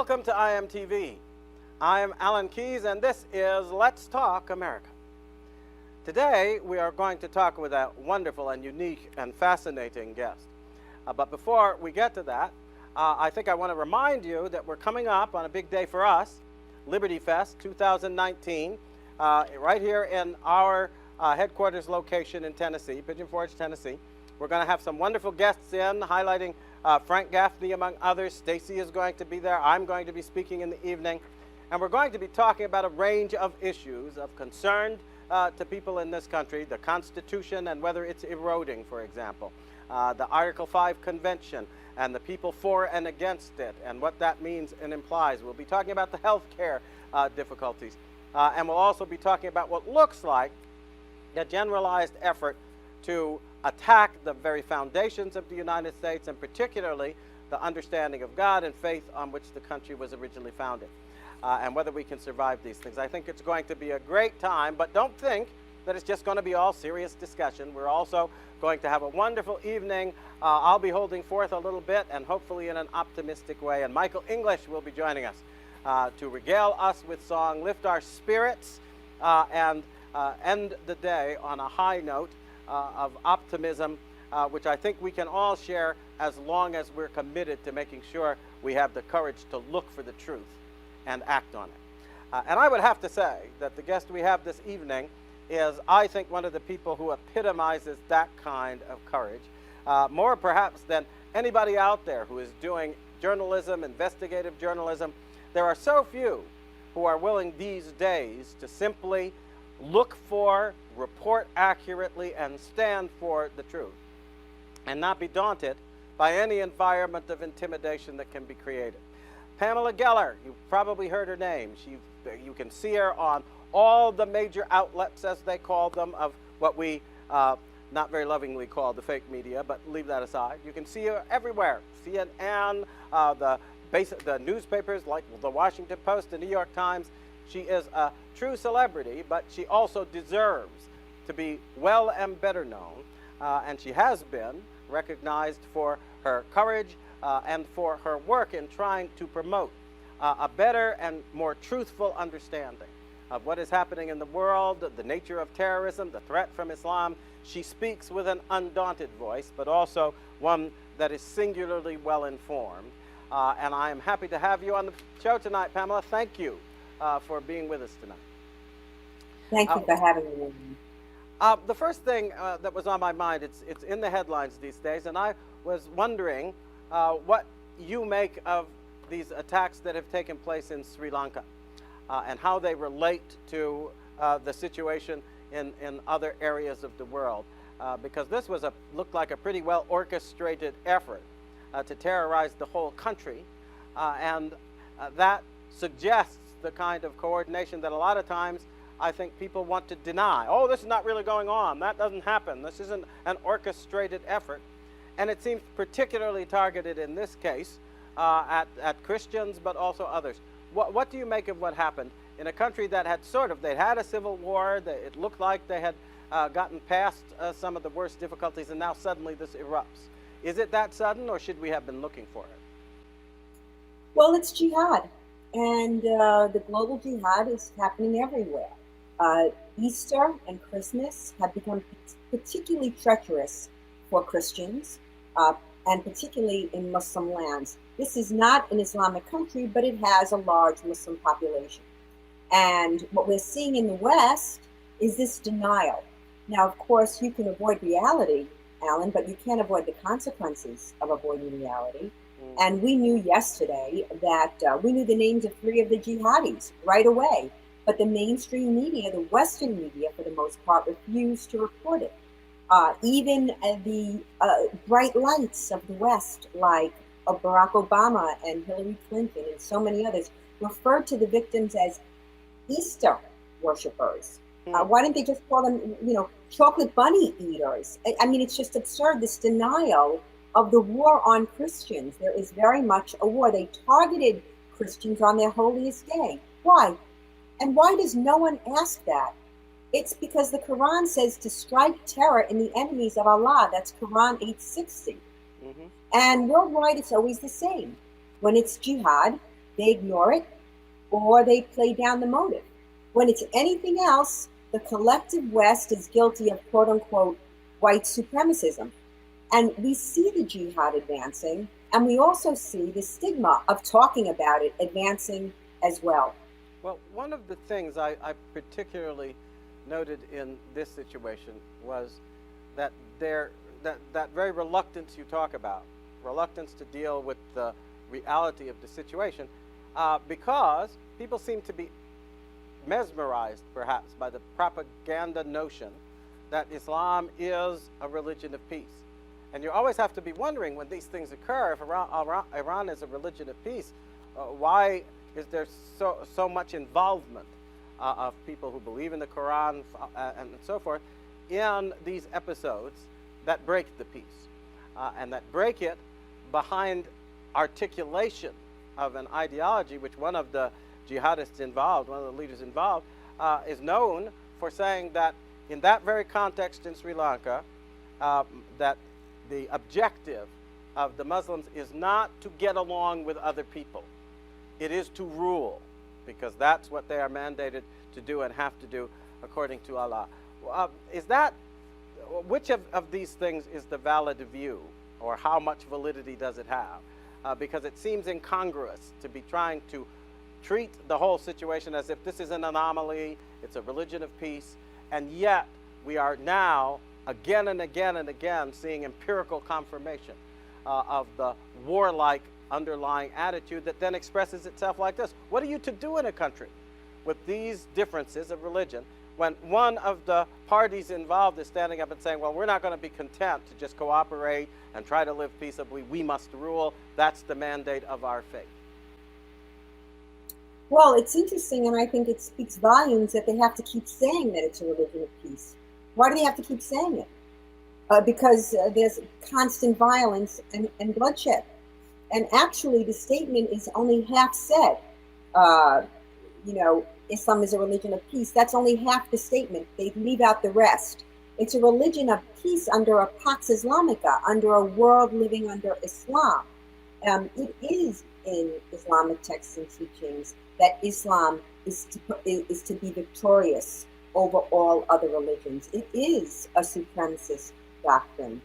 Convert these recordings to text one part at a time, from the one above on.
Welcome to IMTV. I'm Alan Keyes, and this is Let's Talk America. Today, we are going to talk with a wonderful and unique and fascinating guest. But before we get to that, I think I want to remind you that we're coming up on a big day for us, Liberty Fest 2019, right here in our headquarters location in Tennessee, Pigeon Forge, Tennessee. We're going to have some wonderful guests in, highlighting Frank Gaffney, among others. Stacy is going to be there. I'm going to be speaking in the evening. And we're going to be talking about a range of issues of concern to people in this country, the Constitution and whether it's eroding, for example, the Article 5 Convention and the people for and against it and what that means and implies. We'll be talking about the health care difficulties. And we'll also be talking about what looks like a generalized effort to attack the very foundations of the United States, and particularly the understanding of God and faith on which the country was originally founded, and whether we can survive these things. I think it's going to be a great time, but don't think that it's just going to be all serious discussion. We're also going to have a wonderful evening. I'll be holding forth a little bit, and hopefully in an optimistic way, and Michael English will be joining us to regale us with song, lift our spirits, and end the day on a high note of optimism, which I think we can all share as long as we're committed to making sure we have the courage to look for the truth and act on it. And I would have to say that the guest we have this evening is, I think, one of the people who epitomizes that kind of courage, more perhaps than anybody out there who is doing journalism, investigative journalism. There are so few who are willing these days to simply look for, report accurately, and stand for the truth, and not be daunted by any environment of intimidation that can be created. Pamela Geller, you've probably heard her name. You can see her on all the major outlets, as they call them, of what we not very lovingly call the fake media, but leave that aside. You can see her everywhere. CNN, the newspapers like the Washington Post, the New York Times. She is a true celebrity, but she also deserves to be well and better known, and she has been recognized for her courage and for her work in trying to promote a better and more truthful understanding of what is happening in the world, the nature of terrorism, the threat from Islam. She speaks with an undaunted voice, but also one that is singularly well informed. And I am happy to have you on the show tonight, Pamela. Thank you for being with us tonight. Thank you for having me. The first thing that was on my mind, it's in the headlines these days, and I was wondering what you make of these attacks that have taken place in Sri Lanka and how they relate to the situation in other areas of the world, because this looked like a pretty well orchestrated effort to terrorize the whole country, and that suggests the kind of coordination that a lot of times I think people want to deny. Oh, this is not really going on. That doesn't happen. This isn't an orchestrated effort. And it seems particularly targeted in this case at Christians, but also others. What do you make of what happened in a country that had they'd had a civil war, it looked like they had gotten past some of the worst difficulties, and now suddenly this erupts? Is it that sudden, or should we have been looking for it? Well, it's jihad, and the global jihad is happening everywhere. Easter and Christmas have become particularly treacherous for Christians, and particularly in Muslim lands. This is not an Islamic country, but it has a large Muslim population. And what we're seeing in the West is this denial. Now, of course, you can avoid reality, Alan, but you can't avoid the consequences of avoiding reality. And we knew yesterday that we knew the names of 3 of the jihadis right away, but the mainstream media, the Western media for the most part, refused to report it. Even the bright lights of the West, like Barack Obama and Hillary Clinton and so many others, referred to the victims as Easter worshipers. Why didn't they just call them, chocolate bunny eaters? I mean, it's just absurd, this denial of the war on Christians. There is very much a war. They targeted Christians on their holiest day. Why? And why does no one ask that? It's because the Quran says to strike terror in the enemies of Allah. That's Quran 860. And worldwide, it's always the same. When it's jihad, They ignore it or they play down the motive. When it's anything else, the collective West is guilty of quote unquote white supremacism. And we see the jihad advancing, and we also see the stigma of talking about it advancing as well. Well, one of the things I particularly noted in this situation was that that very reluctance you talk about, reluctance to deal with the reality of the situation, because people seem to be mesmerized, perhaps, by the propaganda notion that Islam is a religion of peace. And you always have to be wondering when these things occur, if Iran is a religion of peace, why is there so much involvement of people who believe in the Quran and so forth in these episodes that break the peace and that break it behind articulation of an ideology which one of the jihadists involved, one of the leaders involved, is known for saying that in that very context in Sri Lanka, that the objective of the Muslims is not to get along with other people. It is to rule, because that's what they are mandated to do and have to do according to Allah. Is that, which of these things is the valid view, or how much validity does it have? Because it seems incongruous to be trying to treat the whole situation as if this is an anomaly, it's a religion of peace, and yet we are now again and again and again seeing empirical confirmation of the warlike underlying attitude that then expresses itself like this. What are you to do in a country with these differences of religion when one of the parties involved is standing up and saying, well, we're not going to be content to just cooperate and try to live peaceably, we must rule, that's the mandate of our faith? Well, it's interesting, and I think it speaks volumes that they have to keep saying that it's a religion of peace. Why do they have to keep saying it? Because there's constant violence and bloodshed. And actually, the statement is only half said. Islam is a religion of peace. That's only half the statement. They leave out the rest. It's a religion of peace under a Pax Islamica, under a world living under Islam. It is in Islamic texts and teachings that Islam is to be victorious over all other religions. It is a supremacist doctrine.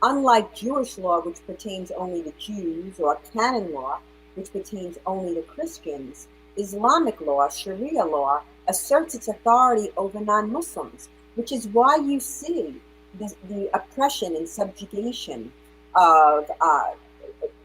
Unlike Jewish law, which pertains only to Jews, or canon law, which pertains only to Christians, Islamic law, Sharia law, asserts its authority over non-Muslims, which is why you see the oppression and subjugation of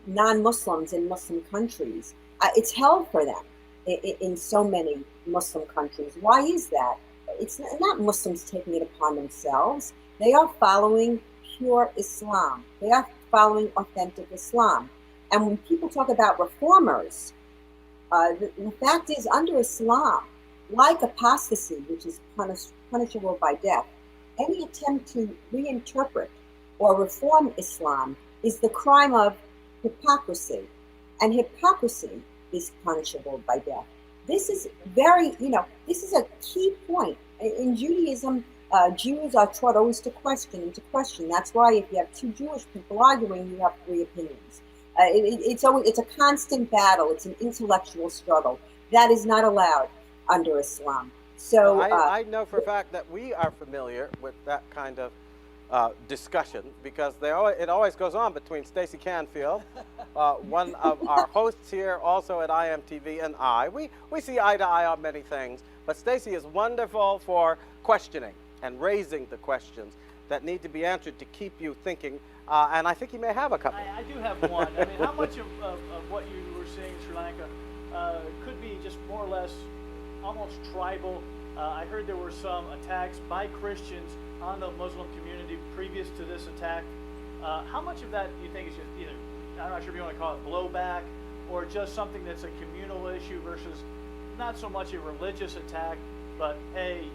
non-Muslims in Muslim countries. It's hell for them in so many Muslim countries. Why is that? It's not Muslims taking it upon themselves. They are following pure Islam. They are following authentic Islam. And when people talk about reformers, the fact is, under Islam, like apostasy, which is punishable by death, any attempt to reinterpret or reform Islam is the crime of hypocrisy. And hypocrisy is punishable by death. This is this is a key point. In Judaism, Jews are taught always to question and to question. That's why if you have two Jewish people arguing, you have three opinions. It's a constant battle. It's an intellectual struggle. That is not allowed under Islam. So I know for a fact that we are familiar with that kind of discussion, because it always goes on between Stacey Canfield, one of our hosts here, also at IMTV, and I. We see eye to eye on many things, but Stacey is wonderful for questioning and raising the questions that need to be answered to keep you thinking. And I think you may have a couple. I do have one. I mean, how much of what you were seeing in Sri Lanka could be just more or less almost tribal? I heard there were some attacks by Christians on the Muslim community previous to this attack. How much of that do you think is just either, I'm not sure if you want to call it blowback, or just something that's a communal issue versus not so much a religious attack, but hey,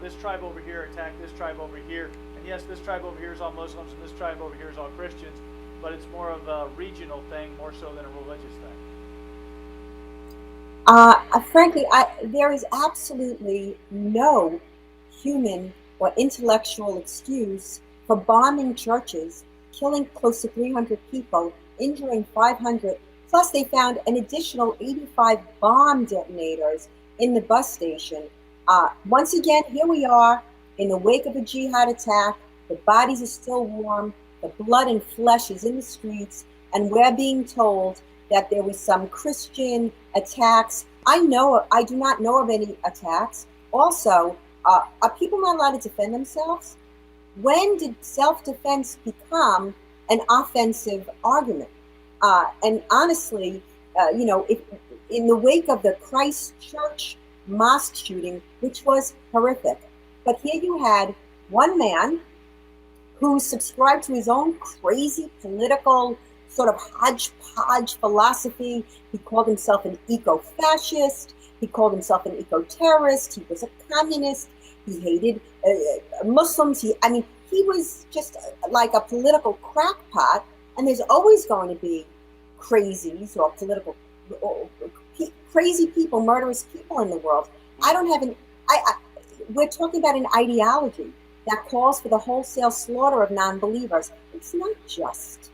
this tribe over here attacked this tribe over here, and yes, this tribe over here is all Muslims and this tribe over here is all Christians, but it's more of a regional thing more so than a religious thing? Frankly, there is absolutely no human or intellectual excuse for bombing churches, killing close to 300 people, injuring 500, Plus, they found an additional 85 bomb detonators in the bus station. Once again, here we are in the wake of a jihad attack. The bodies are still warm. The blood and flesh is in the streets. And we're being told that there was some Christian attacks. I do not know of any attacks. Also, are people not allowed to defend themselves? When did self-defense become an offensive argument? And honestly, if, in the wake of the Christchurch mosque shooting, which was horrific, but here you had one man who subscribed to his own crazy political sort of hodgepodge philosophy. He called himself an eco-fascist. He called himself an eco-terrorist. He was a communist. He hated Muslims. He was just like a political crackpot. And there's always going to be crazies or crazy people, murderous people in the world. We're talking about an ideology that calls for the wholesale slaughter of non-believers. It's not just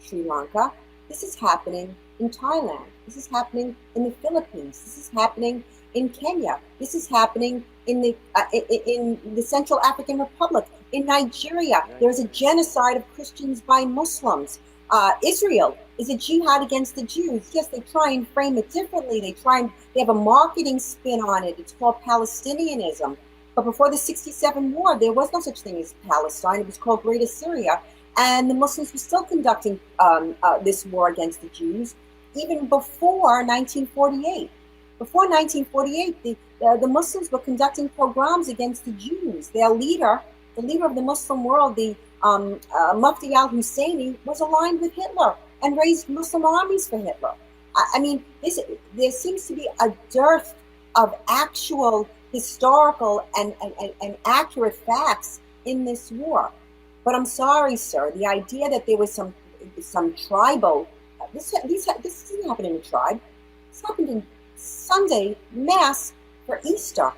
Sri Lanka. This is happening in Thailand. This is happening in the Philippines. This is happening in Kenya. This is happening in the Central African Republic. In Nigeria, there's a genocide of Christians by Muslims. Israel is a jihad against the Jews. Yes, they try and frame it differently. They have a marketing spin on it. It's called Palestinianism. But before the 67 war, there was no such thing as Palestine. It was called Greater Syria. And the Muslims were still conducting this war against the Jews, even before 1948. Before 1948, the Muslims were conducting pogroms against the Jews. Their leader, the leader of the Muslim world, the Mufti al-Husseini, was aligned with Hitler and raised Muslim armies for Hitler. There seems to be a dearth of actual historical and accurate facts in this war. But I'm sorry, sir, the idea that there was some tribal, this didn't happen in a tribe. This happened in Sunday Mass for Easter.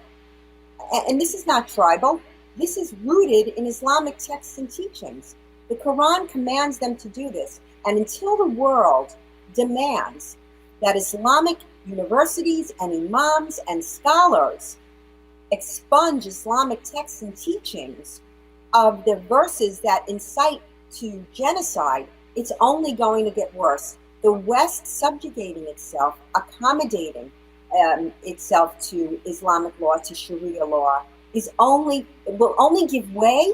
And this is not tribal. This is rooted in Islamic texts and teachings. The Quran commands them to do this. And until the world demands that Islamic universities and imams and scholars expunge Islamic texts and teachings of the verses that incite to genocide, it's only going to get worse. The West subjugating itself, accommodating itself to Islamic law, to Sharia law, will only give way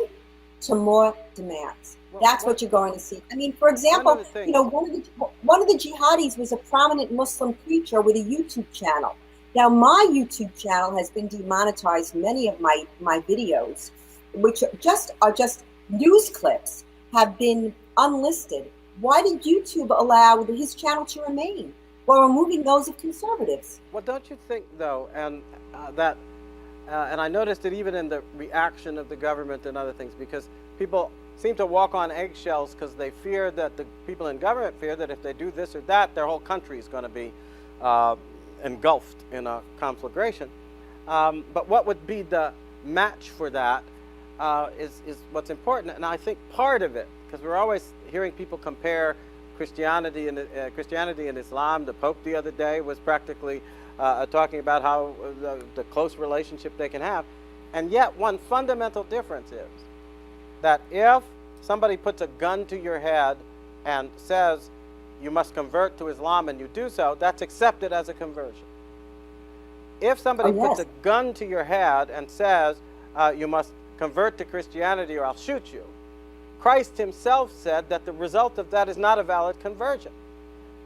to more demands. That's what you're going to see. For example, one of the jihadis was a prominent Muslim preacher with a YouTube channel. Now, my YouTube channel has been demonetized. Many of my videos, which are just news clips, have been unlisted. Why did YouTube allow his channel to remain while removing those of conservatives? Well, don't you think, though, and I noticed it even in the reaction of the government and other things, because people seem to walk on eggshells because they fear that the people in government fear that if they do this or that, their whole country is going to be engulfed in a conflagration. But what would be the match for that is what's important. And I think part of it, because we're always hearing people compare Christianity and Islam. The Pope the other day was practically talking about how the close relationship they can have. And yet one fundamental difference is that if somebody puts a gun to your head and says you must convert to Islam and you do so, that's accepted as a conversion. If somebody puts a gun to your head and says you must convert to Christianity or I'll shoot you, Christ himself said that the result of that is not a valid conversion,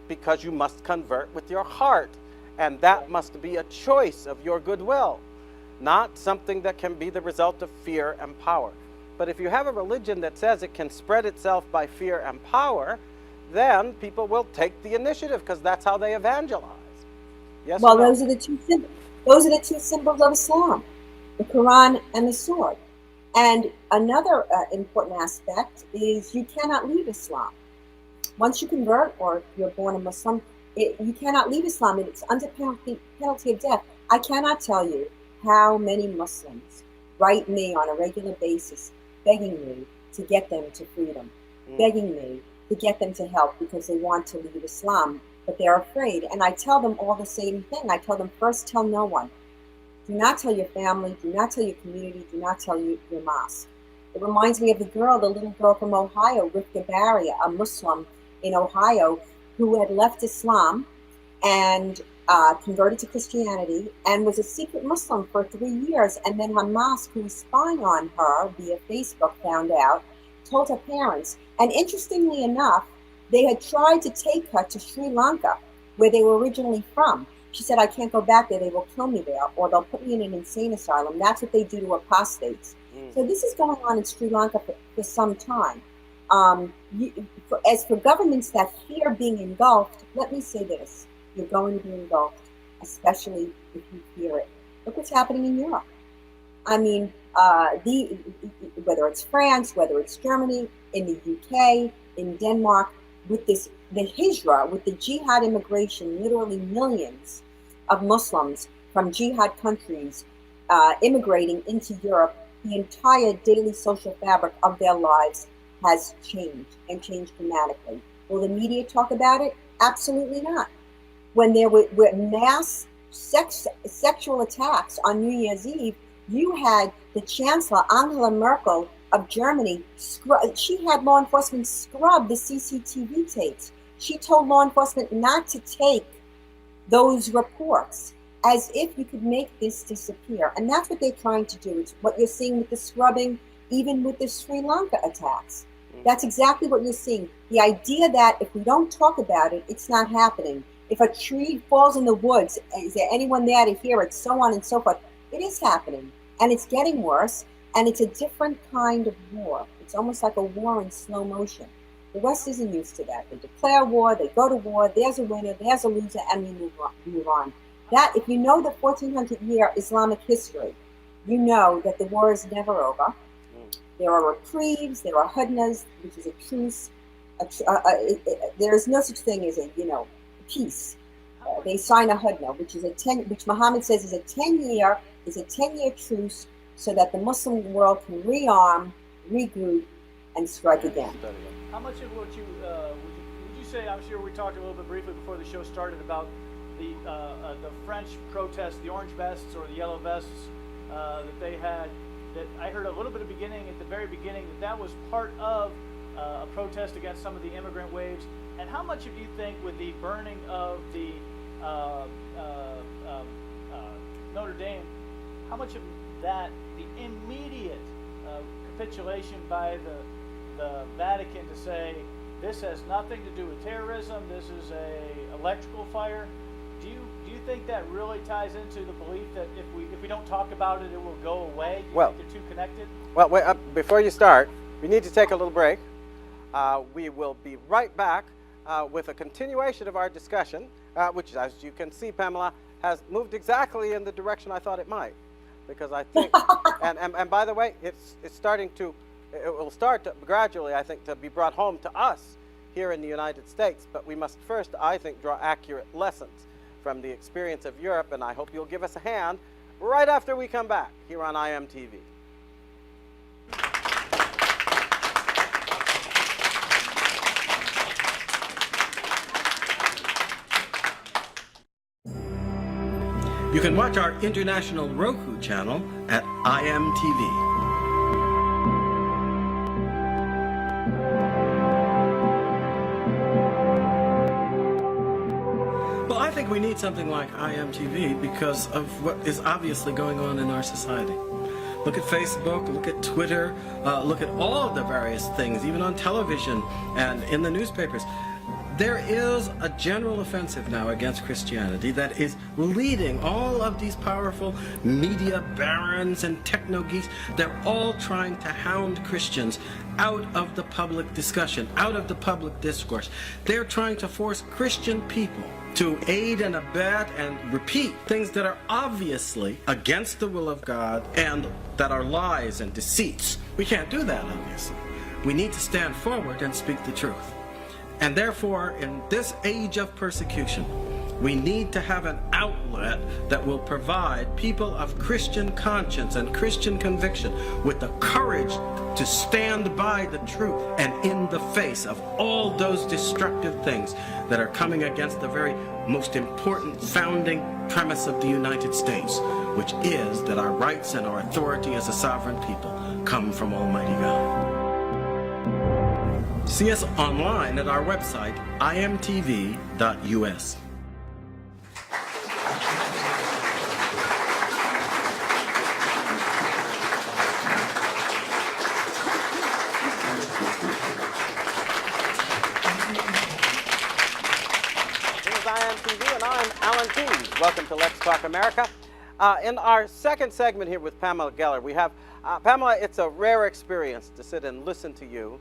because you must convert with your heart, and that must be a choice of your goodwill, not something that can be the result of fear and power. But if you have a religion that says it can spread itself by fear and power, then people will take the initiative because that's how they evangelize. Yes. Well, those are the two symbols. Those are the two symbols of Islam: the Quran and the sword. And another important aspect is you cannot leave Islam. Once you convert, or you're born a Muslim, you cannot leave Islam. It's under penalty of death. I cannot tell you how many Muslims write me on a regular basis, begging me to get them to freedom, begging me to get them to help because they want to leave Islam. but they're afraid. And I tell them all the same thing. I tell them, first, tell no one. Do not tell your family. Do not tell your community. Do not tell your mosque. It reminds me of the little girl from Ohio, Rifka Baria, a Muslim in Ohio who had left Islam and converted to Christianity and was a secret Muslim for 3 years. And then her mosque, who was spying on her via Facebook, found out, told her parents. And interestingly enough, they had tried to take her to Sri Lanka, where they were originally from. She said, I can't go back there. They will kill me there, or they'll put me in an insane asylum. That's what they do to apostates. So this is going on in Sri Lanka for some time. As for governments that fear being engulfed, let me say this. You're going to be engulfed, especially if you fear it. Look what's happening in Europe. I mean, whether it's France, whether it's Germany, in the UK, in Denmark, with the hijra, with the jihad immigration, literally millions of Muslims from jihad countries immigrating into Europe, the entire daily social fabric of their lives has changed, and changed dramatically. Will the media talk about it? Absolutely not. When there were mass sexual attacks on New Year's Eve, you had the Chancellor, Angela Merkel of Germany, she had law enforcement scrub the CCTV tapes. She told law enforcement not to take those reports, as if you could make this disappear. And that's what they're trying to do. It's what you're seeing with the scrubbing, even with the Sri Lanka attacks. That's exactly what you're seeing. The idea that if we don't talk about it, it's not happening. If a tree falls in the woods, is there anyone there to hear it? So on and so forth. It is happening, and it's getting worse, and it's a different kind of war. It's almost like a war in slow motion. The West isn't used to that. They declare war, they go to war, there's a winner, there's a loser, and we move on. That, if you know the 1400-year Islamic history, you know that the war is never over. There are reprieves, there are hudnas, which is a truce. There is no such thing as a, peace. They sign a hudna, which Muhammad says is a 10-year truce, so that the Muslim world can rearm, regroup, and strike again. How much of what would you say? I'm sure we talked a little bit briefly before the show started about the French protests, the orange vests or the yellow vests that they had. That I heard a little bit at the very beginning, that was part of a protest against some of the immigrant waves. And how much of you think with the burning of the Notre Dame, how much of that, the immediate capitulation by the Vatican to say this has nothing to do with terrorism, this is a electrical fire, do you think that really ties into the belief that if we don't talk about it, it will go away? Do you think they're too connected? Well, wait, before you start, we need to take a little break. We will be right back with a continuation of our discussion, which, as you can see, Pamela, has moved exactly in the direction I thought it might. Because I think, and by the way, it will start to gradually, I think, to be brought home to us here in the United States. But we must first, I think, draw accurate lessons from the experience of Europe, and I hope you'll give us a hand right after we come back here on IMTV. You can watch our international Roku channel at IMTV. Well, I think we need something like IMTV because of what is obviously going on in our society. Look at Facebook, look at Twitter, look at all of the various things, even on television and in the newspapers. There is a general offensive now against Christianity that is leading all of these powerful media barons and techno-geeks. They're all trying to hound Christians out of the public discussion, out of the public discourse. They're trying to force Christian people to aid and abet and repeat things that are obviously against the will of God and that are lies and deceits. We can't do that, obviously. We need to stand forward and speak the truth. And therefore, in this age of persecution, We need to have an outlet that will provide people of Christian conscience and Christian conviction with the courage to stand by the truth and in the face of all those destructive things that are coming against the very most important founding premise of the United States, which is that our rights and our authority as a sovereign people come from Almighty God. See us online at our website, imtv.us. And I'm Alan Keyes. Welcome to Let's Talk America. In our second segment here with Pamela Geller, we have, Pamela, it's a rare experience to sit and listen to you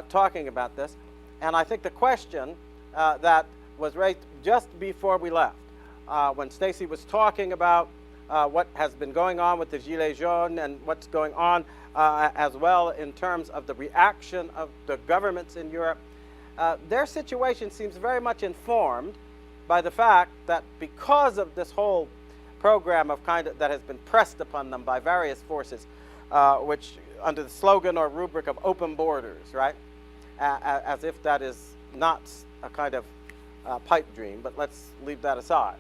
talking about this. And I think the question that was raised just before we left, when Stacy was talking about what has been going on with the Gilets jaunes and what's going on as well in terms of the reaction of the governments in Europe, their situation seems very much informed by the fact that because of this whole program of that has been pressed upon them by various forces, which under the slogan or rubric of open borders, right? As if that is not a kind of pipe dream, but let's leave that aside.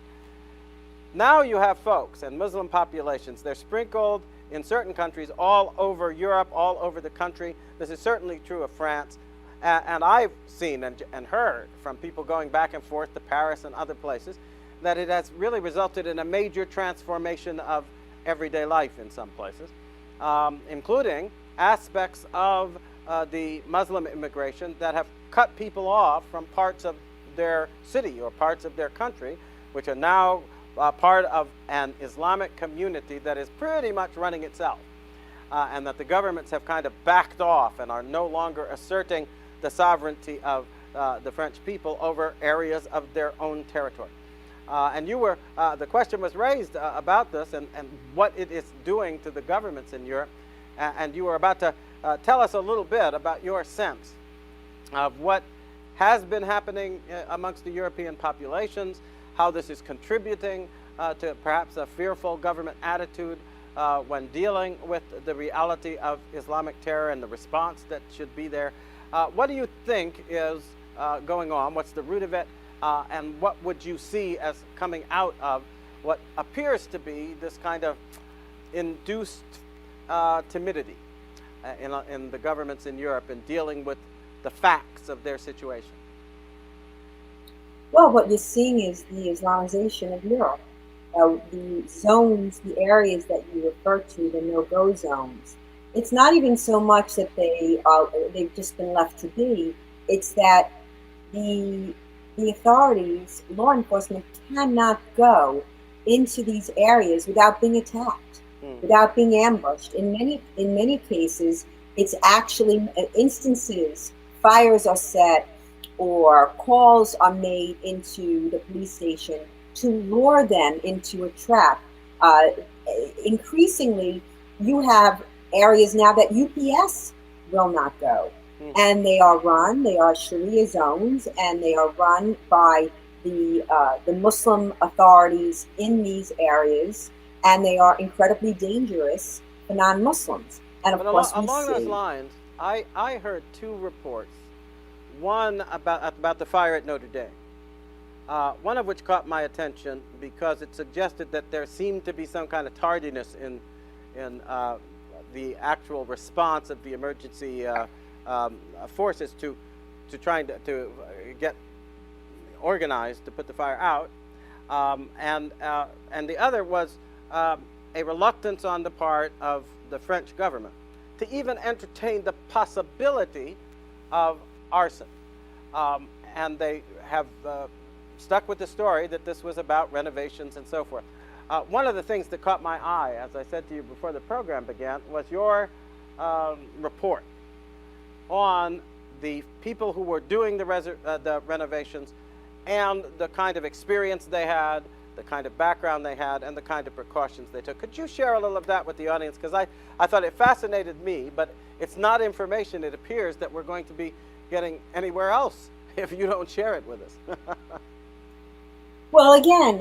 Now you have folks and Muslim populations, they're sprinkled in certain countries all over Europe, all over the country. This is certainly true of France. And I've seen and heard from people going back and forth to Paris and other places that it has really resulted in a major transformation of everyday life in some places, including aspects of the Muslim immigration that have cut people off from parts of their city or parts of their country, which are now part of an Islamic community that is pretty much running itself, and that the governments have kind of backed off and are no longer asserting the sovereignty of the French people over areas of their own territory. And you were, the question was raised about this and what it is doing to the governments in Europe. And you were about to tell us a little bit about your sense of what has been happening amongst the European populations, how this is contributing to perhaps a fearful government attitude when dealing with the reality of Islamic terror and the response that should be there. What do you think is going on? What's the root of it? And what would you see as coming out of what appears to be this kind of induced timidity in the governments in Europe in dealing with the facts of their situation? Well, what you're seeing is the Islamization of Europe. The zones, the areas that you refer to, the no-go zones. It's not even so much that they've just been left to be. It's that the authorities, law enforcement, cannot go into these areas without being attacked, without being ambushed. In many cases, it's actually instances, fires are set or calls are made into the police station to lure them into a trap. Increasingly, you have areas now that UPS will not go. And they are Sharia zones, and they are run by the Muslim authorities in these areas, and they are incredibly dangerous for non-Muslims. And of course, along those lines, I heard two reports. One about the fire at Notre Dame. One of which caught my attention because it suggested that there seemed to be some kind of tardiness in the actual response of the emergency forces to trying to get organized to put the fire out, and the other was a reluctance on the part of the French government to even entertain the possibility of arson, and they have stuck with the story that this was about renovations and so forth. One of the things that caught my eye, as I said to you before the program began, was your report on the people who were doing the renovations and the kind of experience they had, the kind of background they had, and the kind of precautions they took. Could you share a little of that with the audience? Because I thought it fascinated me, but it's not information, it appears, that we're going to be getting anywhere else if you don't share it with us. Well, again,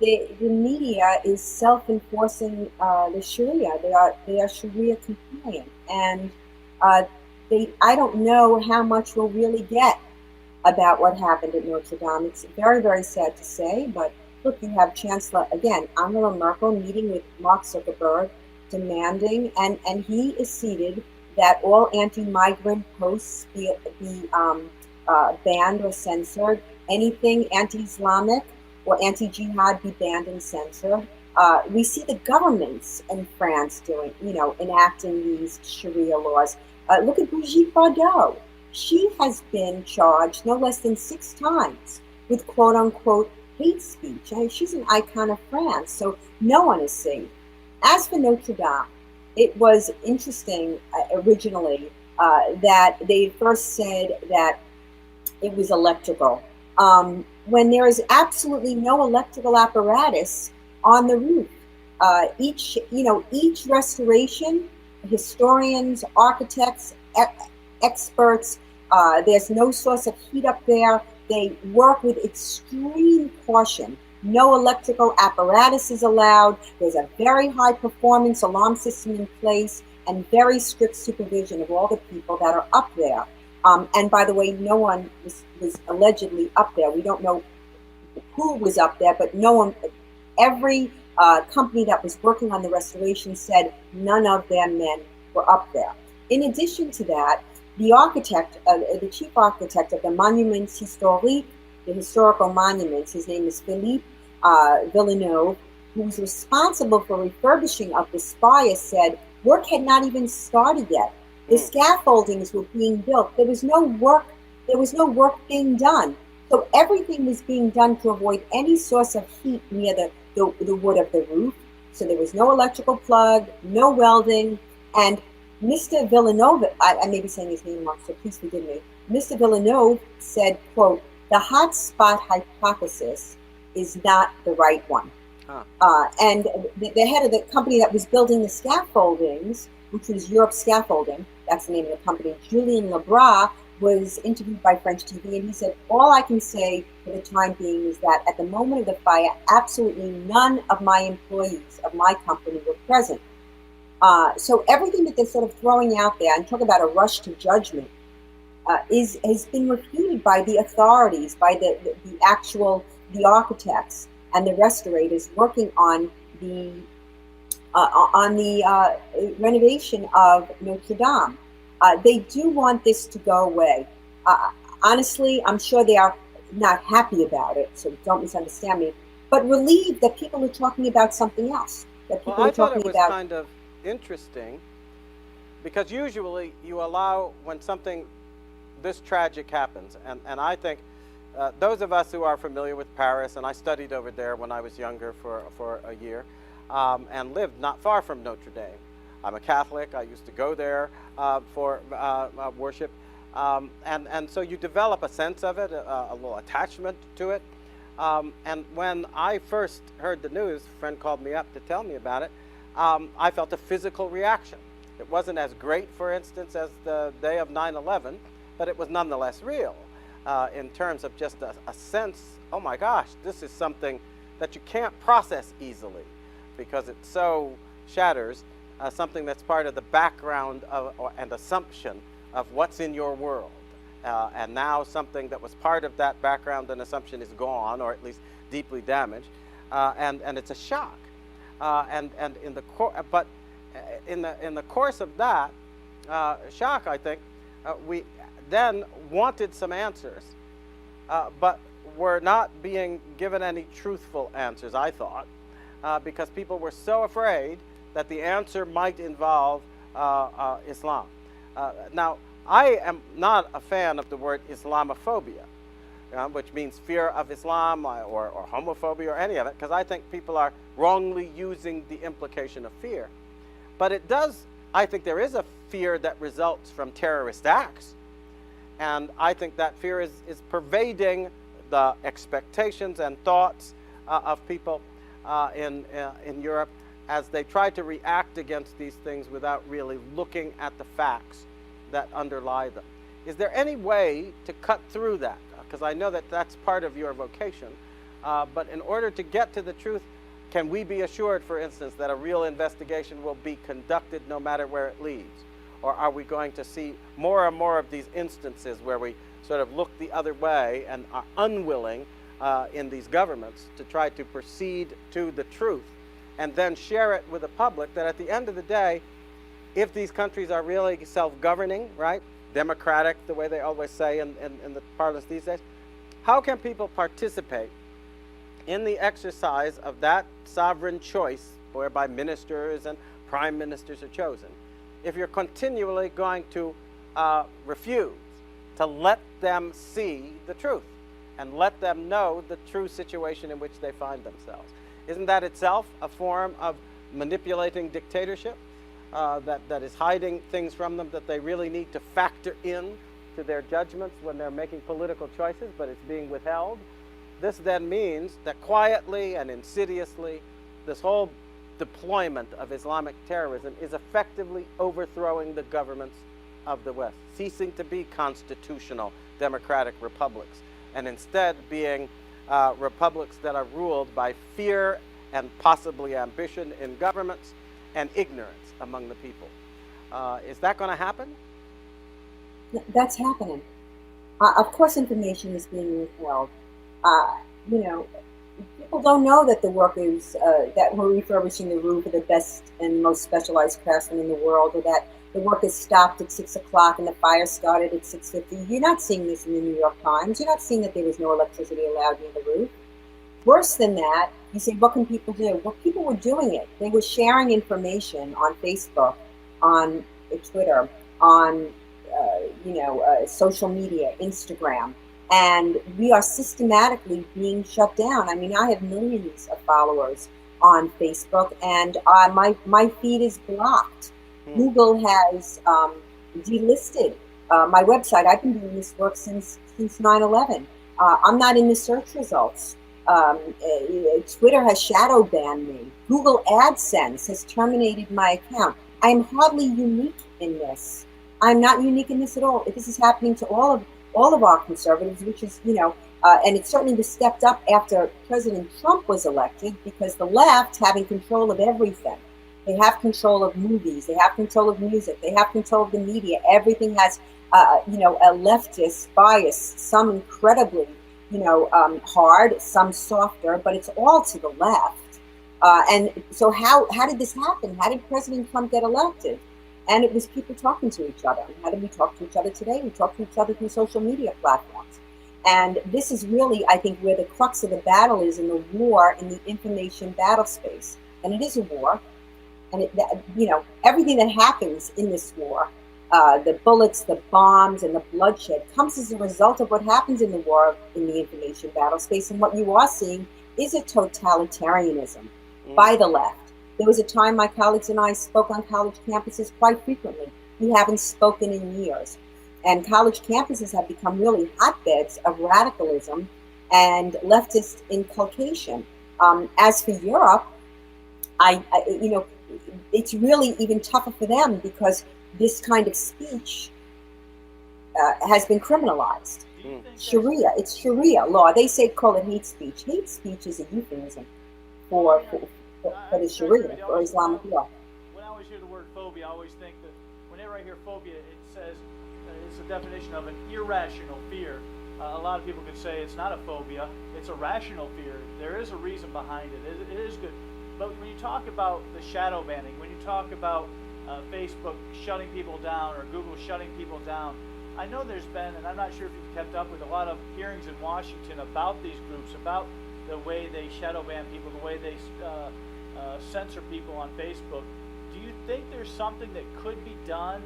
the media is self-enforcing the Sharia. They are Sharia compliant, and uh, I don't know how much we'll really get about what happened at Notre Dame. It's very, very sad to say, but look, you have Chancellor, again, Angela Merkel meeting with Mark Zuckerberg, demanding, and he acceded that all anti-migrant posts be banned or censored. Anything anti-Islamic or anti-jihad be banned and censored. We see the governments in France doing, enacting these Sharia laws. Look at Brigitte Bardot. She has been charged no less than 6 times with quote unquote hate speech. I mean, she's an icon of France, so no one is safe. As for Notre Dame, it was interesting originally that they first said that it was electrical. When there is absolutely no electrical apparatus on the roof, each restoration, historians, architects, experts, there's no source of heat up there. They work with extreme caution. No electrical apparatus is allowed. There's a very high performance alarm system in place and very strict supervision of all the people that are up there. And by the way, no one was allegedly up there. We don't know who was up there, but no one, every company that was working on the restoration said none of their men were up there. In addition to that, the architect, the chief architect of the Monuments Historiques, the historical monuments, his name is Philippe Villeneuve, who's responsible for refurbishing of the spire, said work had not even started yet. The scaffoldings were being built. There was no work. There was no work being done. So everything was being done to avoid any source of heat near the wood of the roof. So there was no electrical plug, no welding, and Mr. Villeneuve, I may be saying his name wrong, so please forgive me. Mr. Villeneuve said, quote, the hot spot hypothesis is not the right one. And the head of the company that was building the scaffoldings, which was Europe Scaffolding, that's the name of the company, Julien Lebras, was interviewed by French TV, and he said, all I can say for the time being is that at the moment of the fire, absolutely none of my employees of my company were present. So everything that they're sort of throwing out there and talk about a rush to judgment has been refuted by the authorities, by the architects and the restorators working on the renovation of Notre Dame. They do want this to go away. Honestly, I'm sure they are not happy about it, so don't misunderstand me, but relieved that people are talking about something else. That people Well, I are thought talking it was about. kind of interesting because usually you allow when something this tragic happens, and I think those of us who are familiar with Paris, and I studied over there when I was younger for a year, and lived not far from Notre Dame. I'm a Catholic. I used to go there for worship, and so you develop a sense of it, a little attachment to it. And when I first heard the news, a friend called me up to tell me about it, I felt a physical reaction. It wasn't as great, for instance, as the day of 9/11, but it was nonetheless real in terms of just a sense, oh my gosh, this is something that you can't process easily because it so shatters something that's part of the background and assumption of what's in your world. And now something that was part of that background and assumption is gone, or at least deeply damaged, and it's a shock. And in the course of that shock, I think we then wanted some answers, but were not being given any truthful answers. I thought, because people were so afraid that the answer might involve Islam. Now, I am not a fan of the word Islamophobia, which means fear of Islam or homophobia or any of it, because I think people are wrongly using the implication of fear. But it does, I think there is a fear that results from terrorist acts. And I think that fear is pervading the expectations and thoughts of people in Europe as they try to react against these things without really looking at the facts that underlie them. Is there any way to cut through that? Because I know that that's part of your vocation, But in order to get to the truth, can we be assured, for instance, that a real investigation will be conducted no matter where it leads? Or are we going to see more and more of these instances where we sort of look the other way and are unwilling in these governments to try to proceed to the truth and then share it with the public, that at the end of the day, if these countries are really self-governing, right, democratic, the way they always say in the parlance these days, how can people participate in the exercise of that sovereign choice whereby ministers and prime ministers are chosen if you're continually going to refuse to let them see the truth and let them know the true situation in which they find themselves? Isn't that itself a form of manipulating dictatorship that is hiding things from them that they really need to factor in to their judgments when they're making political choices, but it's being withheld? This then means that quietly and insidiously, this whole deployment of Islamic terrorism is effectively overthrowing the governments of the West, ceasing to be constitutional democratic republics, and instead being republics that are ruled by fear and possibly ambition in governments and ignorance among the people. Is that going to happen? That's happening. Of course, information is being withheld. You know, people don't know that the workers that were refurbishing the roof are the best and most specialized craftsmen in the world, or that the workers stopped at 6 o'clock and the fire started at 6:50. You're not seeing this in the New York Times. You're not seeing that there was no electricity allowed near the roof. Worse than that, you say, what can people do? Well, people were doing it. They were sharing information on Facebook, on Twitter, on social media, Instagram, and we are systematically being shut down. I mean, I have millions of followers on Facebook, and my feed is blocked. Google has delisted my website. I've been doing this work since 9/11. I'm not in the search results. Twitter has shadow banned me. Google AdSense has terminated my account. I am hardly unique in this. I'm not unique in this at all. This is happening to all of our conservatives, which is, and it certainly was stepped up after President Trump was elected, because the left having control of everything. They have control of movies. They have control of music. They have control of the media. Everything has, a leftist bias. Some incredibly, hard. Some softer, but it's all to the left. And so, how did this happen? How did President Trump get elected? And it was people talking to each other. And how do we talk to each other today? We talk to each other through social media platforms. And this is really, I think, where the crux of the battle is, in the war, in the information battle space. And it is a war. And everything that happens in this war, the bullets, the bombs, and the bloodshed, comes as a result of what happens in the war, in the information battle space. And what you are seeing is a totalitarianism by the left. There was a time my colleagues and I spoke on college campuses quite frequently. We haven't spoken in years. And college campuses have become really hotbeds of radicalism and leftist inculcation. As for Europe, it's really even tougher for them, because this kind of speech has been criminalized. Sharia, it's Sharia law. They call it hate speech. Hate speech is a euphemism for the Sharia, for Islamic law. When I always hear the word phobia, I always think that whenever I hear phobia, it says it's a definition of an irrational fear. A lot of people could say it's not a phobia, it's a rational fear. There is a reason behind it. It is good. But when you talk about the shadow banning, when you talk about Facebook shutting people down or Google shutting people down, I know there's been, and I'm not sure if you've kept up with, a lot of hearings in Washington about these groups, about the way they shadow ban people, the way they censor people on Facebook. Do you think there's something that could be done?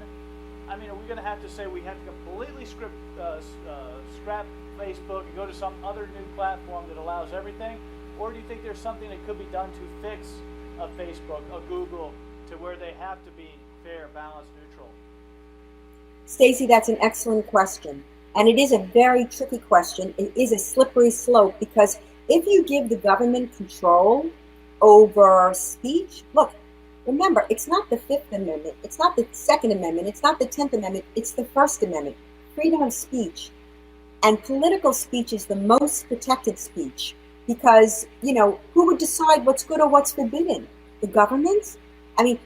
I mean, are we going to have to say we have to completely scrap Facebook and go to some other new platform that allows everything? Or do you think there's something that could be done to fix a Facebook, a Google, to where they have to be fair, balanced, neutral? Stacey, that's an excellent question. And it is a very tricky question. It is a slippery slope, because if you give the government control over speech, look, remember, it's not the Fifth Amendment, it's not the Second Amendment, it's not the 10th Amendment, it's the First Amendment, freedom of speech. And political speech is the most protected speech because, who would decide what's good or what's forbidden? The government? I mean,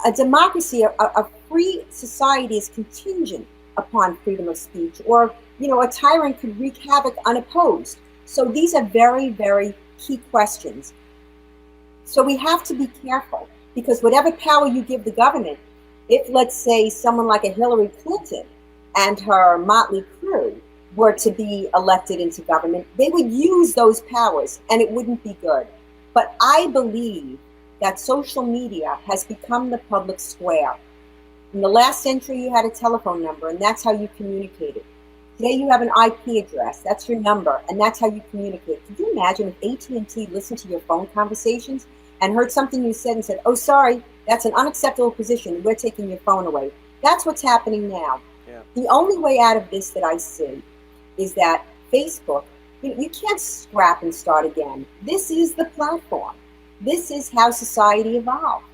a democracy, a free society is contingent upon freedom of speech, or, a tyrant could wreak havoc unopposed. So these are very, very key questions. So we have to be careful, because whatever power you give the government, if, let's say, someone like a Hillary Clinton and her motley crew were to be elected into government, they would use those powers and it wouldn't be good. But I believe that social media has become the public square. In the last century, you had a telephone number, and that's how you communicated. Today, you have an IP address. That's your number, and that's how you communicate. Could you imagine if AT&T listened to your phone conversations and heard something you said and said, "Oh, sorry, that's an unacceptable position. We're taking your phone away." That's what's happening now. Yeah. The only way out of this that I see is that Facebook, you can't scrap and start again. This is the platform. This is how society evolved.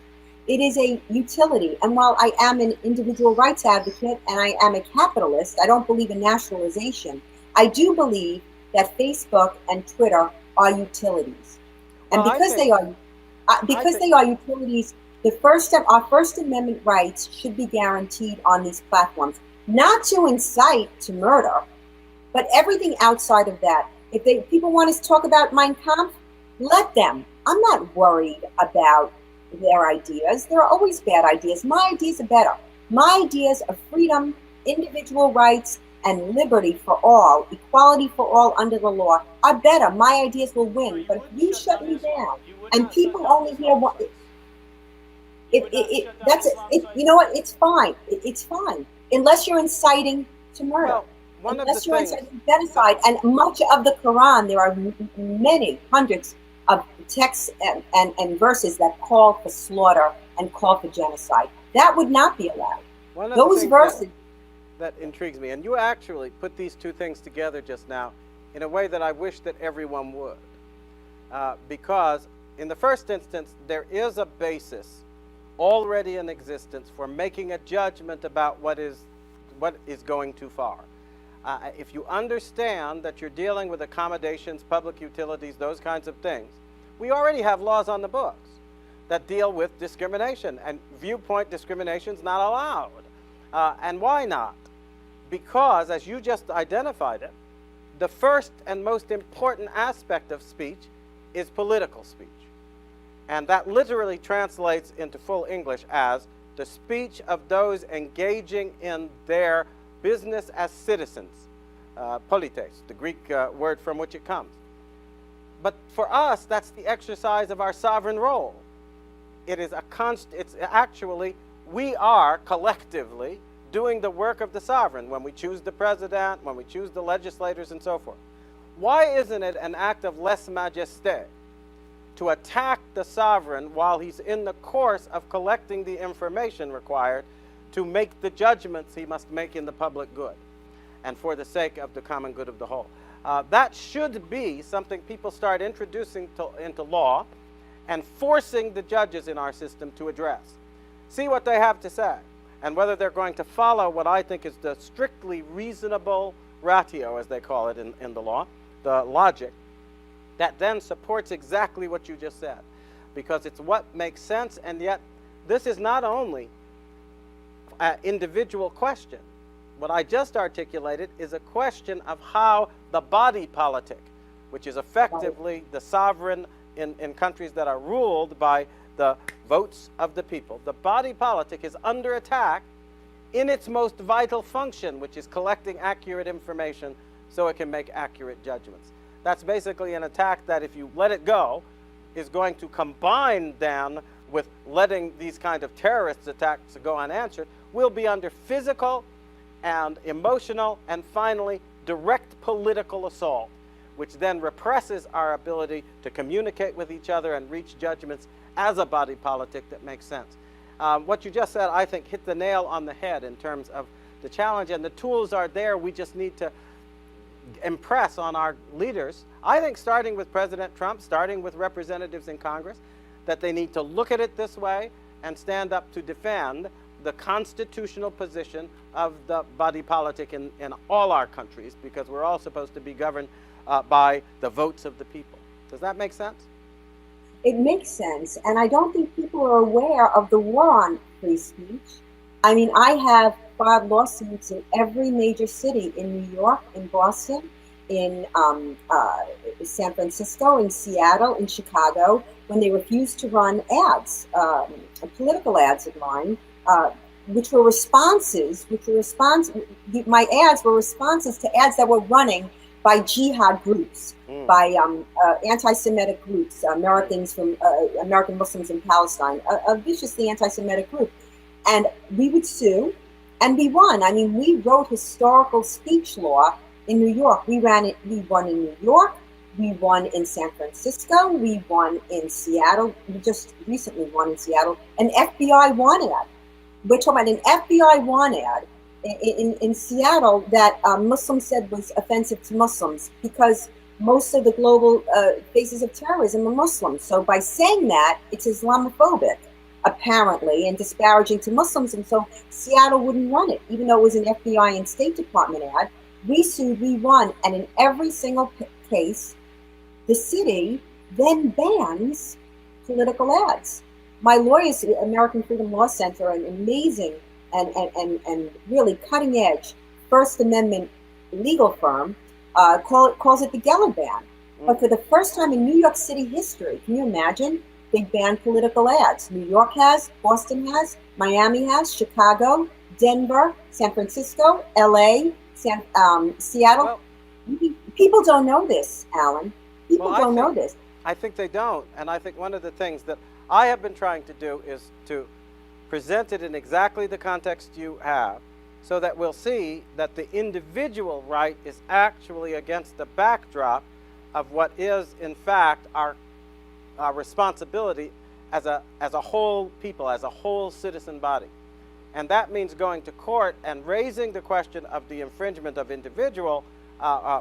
It is a utility. And while I am an individual rights advocate and I am a capitalist, I don't believe in nationalization. I do believe that Facebook and Twitter are utilities. And Well, because they are utilities, our First Amendment rights should be guaranteed on these platforms, not to incite to murder, but everything outside of that. If people want to talk about Mein Kampf, let them. I'm not worried about their ideas. There are always bad ideas. My ideas are better. My ideas of freedom, individual rights, and liberty for all, equality for all under the law are better. My ideas will win. But if you shut me down and people only hear what you know what? It's fine. It's fine. Unless you're inciting to murder. Well, one Unless of the you're things, inciting genocide. And much of the Quran, there are many hundreds of texts and verses that call for slaughter and call for genocide. That would not be allowed. one of Those the things verses. that intrigues me, and you actually put these two things together just now in a way that I wish that everyone would. Because in the first instance, there is a basis already in existence for making a judgment about what is going too far. If you understand that you're dealing with accommodations, public utilities, those kinds of things, we already have laws on the books that deal with discrimination, and viewpoint discrimination is not allowed. And why not? Because, as you just identified it, the first and most important aspect of speech is political speech. And that literally translates into full English as the speech of those engaging in their business as citizens. Polites, the Greek word from which it comes. But for us, that's the exercise of our sovereign role. It is it's actually, we are collectively doing the work of the sovereign when we choose the president, when we choose the legislators, and so forth. Why isn't it an act of lèse majesté to attack the sovereign while he's in the course of collecting the information required to make the judgments he must make in the public good and for the sake of the common good of the whole? That should be something people start introducing into law and forcing the judges in our system to address. See what they have to say, and whether they're going to follow what I think is the strictly reasonable ratio, as they call it in the law, the logic, that then supports exactly what you just said. Because it's what makes sense, and yet this is not only an individual question. What I just articulated is a question of how the body politic, which is effectively the sovereign in countries that are ruled by the votes of the people, the body politic is under attack in its most vital function, which is collecting accurate information so it can make accurate judgments. That's basically an attack that, if you let it go, is going to combine then with letting these kind of terrorist attacks go unanswered. We'll be under physical and emotional and finally direct political assault, which then represses our ability to communicate with each other and reach judgments as a body politic that makes sense. What you just said, I think, hit the nail on the head in terms of the challenge, and the tools are there. We just need to impress on our leaders, I think, starting with President Trump, starting with representatives in Congress, that they need to look at it this way and stand up to defend the constitutional position of the body politic in all our countries, because we're all supposed to be governed by the votes of the people. Does that make sense? It makes sense, and I don't think people are aware of the war on free speech. I mean, I have filed lawsuits in every major city, in New York, in Boston, in San Francisco, in Seattle, in Chicago, when they refused to run ads, political ads of mine, which were responses, my ads were responses to ads that were running by jihad groups, by anti-Semitic groups, American Muslims in Palestine, a viciously anti-Semitic group. And we would sue, and we won. I mean, we wrote historical speech law in New York. We won in New York, we won in San Francisco, we won in Seattle. We just recently won in Seattle. An FBI want ad. We're talking about an FBI want ad in Seattle that Muslims said was offensive to Muslims, because most of the global faces of terrorism are Muslims. So by saying that, it's Islamophobic, apparently, and disparaging to Muslims. And so Seattle wouldn't run it, even though it was an FBI and State Department ad. We sued, we won. And in every single case, the city then bans political ads. My lawyers at the American Freedom Law Center, an amazing and really cutting edge First Amendment legal firm, calls it the Geller ban. But for the first time in New York City history, can you imagine? They banned political ads. New York has, Boston has, Miami has, Chicago, Denver, San Francisco, LA, Seattle. Well, people don't know this, Alan. People well, don't know this. I think they don't. And I think one of the things that I have been trying to do is to present it in exactly the context you have, so that we'll see that the individual right is actually against the backdrop of what is, in fact, our responsibility as a whole people, as a whole citizen body. And that means going to court and raising the question of the infringement of individual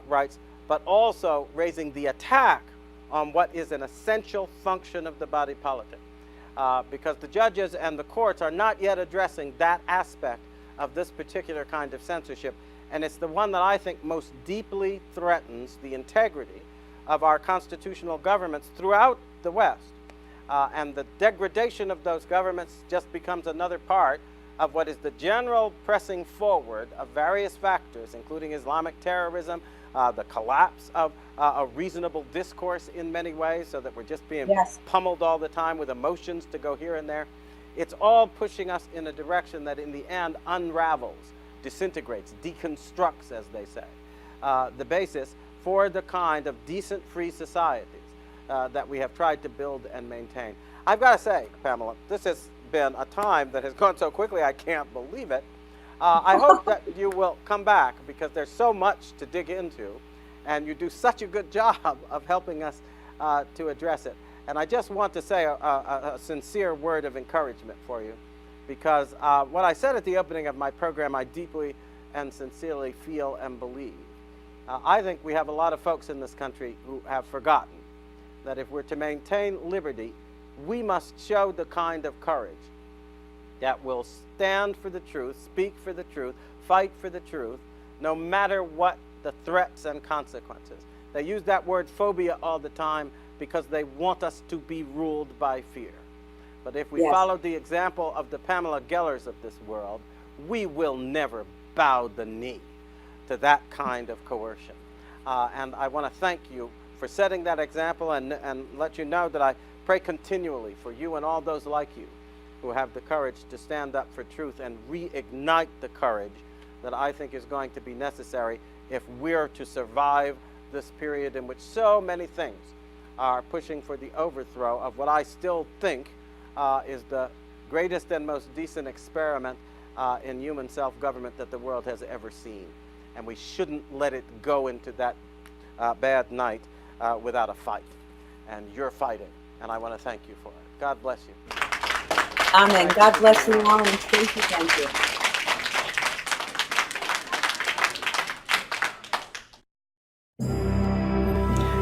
rights, but also raising the attack on what is an essential function of the body politic. Because the judges and the courts are not yet addressing that aspect of this particular kind of censorship. And it's the one that I think most deeply threatens the integrity of our constitutional governments throughout the West. And the degradation of those governments just becomes another part of what is the general pressing forward of various factors, including Islamic terrorism, the collapse of a reasonable discourse in many ways, so that we're just being pummeled all the time with emotions to go here and there. It's all pushing us in a direction that in the end unravels, disintegrates, deconstructs, as they say, the basis for the kind of decent free societies that we have tried to build and maintain. I've got to say, Pamela, this has been a time that has gone so quickly I can't believe it. I hope that you will come back, because there's so much to dig into, and you do such a good job of helping us to address it. And I just want to say a sincere word of encouragement for you, because what I said at the opening of my program, I deeply and sincerely feel and believe. I think we have a lot of folks in this country who have forgotten that if we're to maintain liberty, we must show the kind of courage that will stand for the truth, speak for the truth, fight for the truth, no matter what the threats and consequences. They use that word phobia all the time because they want us to be ruled by fear. But if we follow the example of the Pamela Gellers of this world, we will never bow the knee to that kind of coercion. And I want to thank you for setting that example, and let you know that I pray continually for you and all those like you who have the courage to stand up for truth and reignite the courage that I think is going to be necessary if we're to survive this period in which so many things are pushing for the overthrow of what I still think is the greatest and most decent experiment in human self-government that the world has ever seen. And we shouldn't let it go into that bad night without a fight. And you're fighting, and I want to thank you for it. God bless you. Amen. God bless you all, and thank you. Thank you.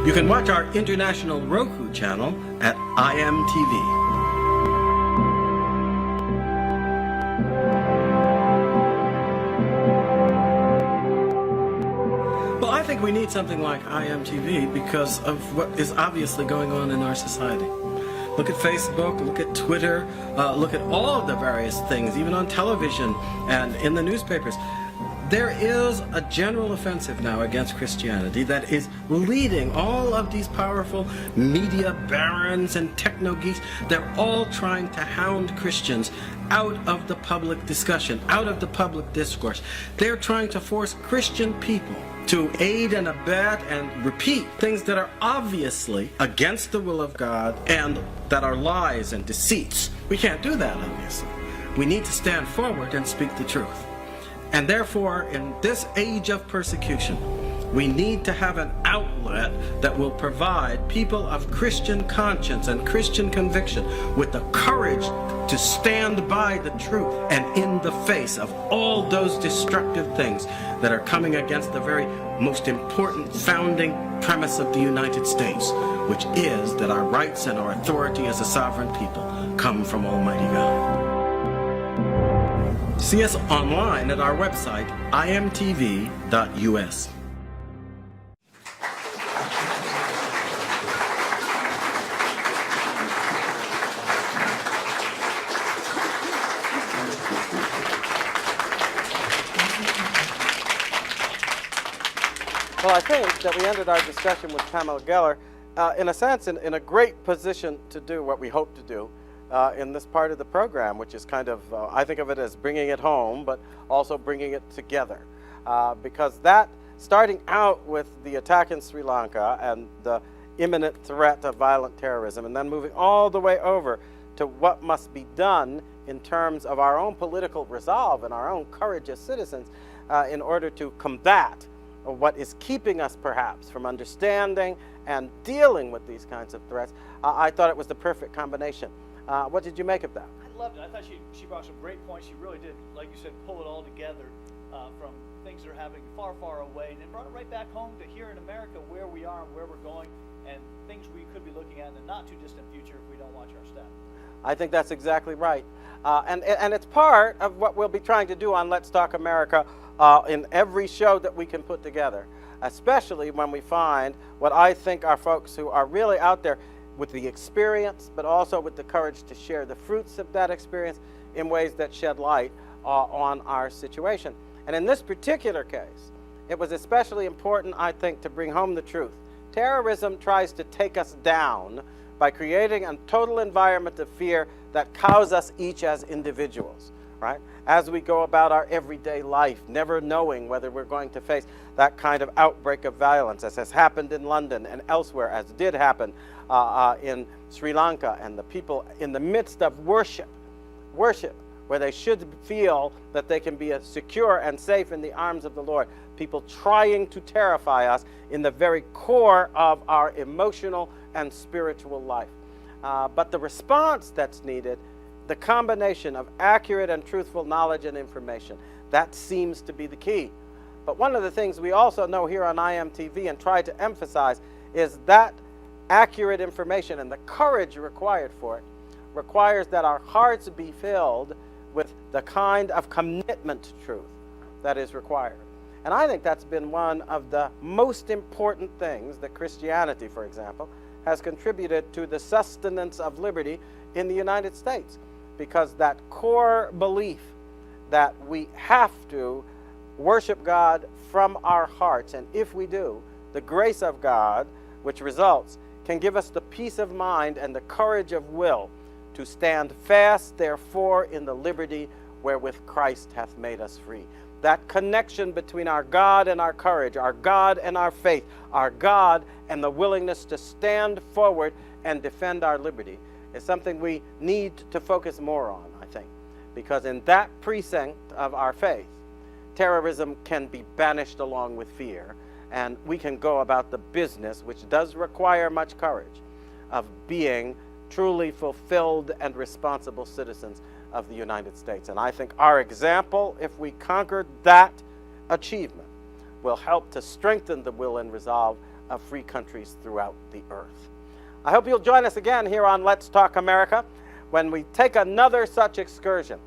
You can watch our international Roku channel at IMTV. think we need something like IMTV because of what is obviously going on in our society. Look at Facebook, look at Twitter, look at all of the various things, even on television and in the newspapers. There is a general offensive now against Christianity that is leading all of these powerful media barons and techno-geeks. They're all trying to hound Christians out of the public discussion, out of the public discourse. They're trying to force Christian people to aid and abet and repeat things that are obviously against the will of God and that are lies and deceits. We can't do that, obviously. We need to stand forward and speak the truth. And therefore, in this age of persecution, we need to have an outlet that will provide people of Christian conscience and Christian conviction with the courage to stand by the truth and in the face of all those destructive things that are coming against the very most important founding premise of the United States, which is that our rights and our authority as a sovereign people come from Almighty God. See us online at our website, imtv.us. Well, I think that we ended our discussion with Pamela Geller, in a sense, in a great position to do what we hope to do in this part of the program, which is kind of, I think of it as bringing it home, but also bringing it together. Because that, starting out with the attack in Sri Lanka and the imminent threat of violent terrorism, and then moving all the way over to what must be done in terms of our own political resolve and our own courage as citizens in order to combat what is keeping us perhaps from understanding and dealing with these kinds of threats, I thought it was the perfect combination. What did you make of that? I loved it. I thought she brought some great points. She really did, like you said, pull it all together from things that are happening far, far away, and then brought it right back home to here in America, where we are and where we're going, and things we could be looking at in the not too distant future if we don't watch our step. I think that's exactly right. And it's part of what we'll be trying to do on Let's Talk America in every show that we can put together, especially when we find what I think are folks who are really out there with the experience, but also with the courage to share the fruits of that experience in ways that shed light on our situation. And in this particular case, it was especially important, I think, to bring home the truth. Terrorism tries to take us down by creating a total environment of fear that cows us each as individuals, right? As we go about our everyday life, never knowing whether we're going to face that kind of outbreak of violence, as has happened in London and elsewhere, as did happen in Sri Lanka, and the people in the midst of worship, where they should feel that they can be secure and safe in the arms of the Lord. People trying to terrify us in the very core of our emotional and spiritual life. But the response that's needed, the combination of accurate and truthful knowledge and information, that seems to be the key. But one of the things we also know here on IMTV and try to emphasize is that accurate information and the courage required for it requires that our hearts be filled with the kind of commitment to truth that is required. And I think that's been one of the most important things that Christianity, for example, has contributed to the sustenance of liberty in the United States. Because that core belief that we have to worship God from our hearts, and if we do, the grace of God, which results, can give us the peace of mind and the courage of will to stand fast, therefore, in the liberty wherewith Christ hath made us free. That connection between our God and our courage, our God and our faith, our God and the willingness to stand forward and defend our liberty is something we need to focus more on, I think. Because in that precinct of our faith, terrorism can be banished along with fear, and we can go about the business, which does require much courage, of being truly fulfilled and responsible citizens of the United States. And I think our example, if we conquer that achievement, will help to strengthen the will and resolve of free countries throughout the earth. I hope you'll join us again here on Let's Talk America when we take another such excursion,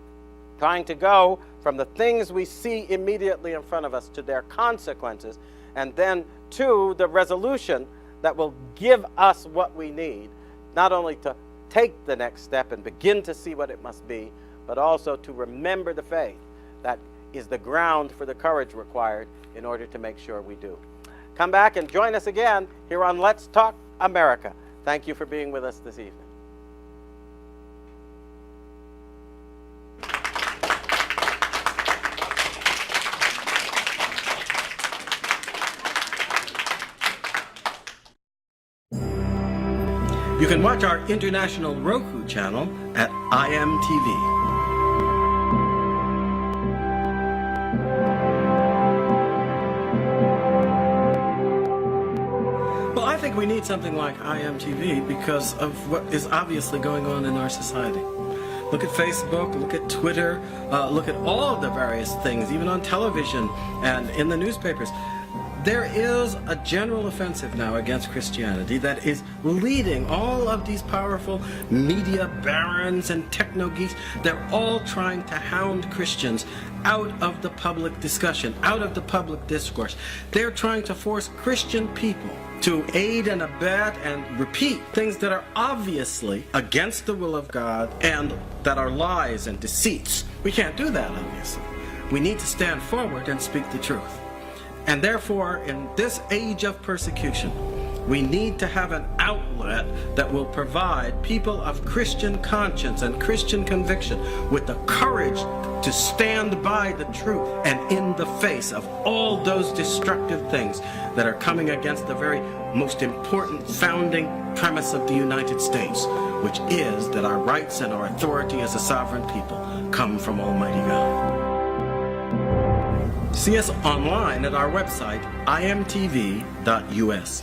trying to go from the things we see immediately in front of us to their consequences, and then to the resolution that will give us what we need, not only to take the next step and begin to see what it must be, but also to remember the faith that is the ground for the courage required in order to make sure we do. Come back and join us again here on Let's Talk America. Thank you for being with us this evening. You can watch our international Roku channel at IMTV. Well, I think we need something like IMTV because of what is obviously going on in our society. Look at Facebook, look at Twitter, look at all of the various things, even on television and in the newspapers. There is a general offensive now against Christianity that is leading all of these powerful media barons and techno-geeks. They're all trying to hound Christians out of the public discussion, out of the public discourse. They're trying to force Christian people to aid and abet and repeat things that are obviously against the will of God and that are lies and deceits. We can't do that, obviously. We need to stand forward and speak the truth. And therefore, in this age of persecution, we need to have an outlet that will provide people of Christian conscience and Christian conviction with the courage to stand by the truth and in the face of all those destructive things that are coming against the very most important founding premise of the United States, which is that our rights and our authority as a sovereign people come from Almighty God. See us online at our website, imtv.us.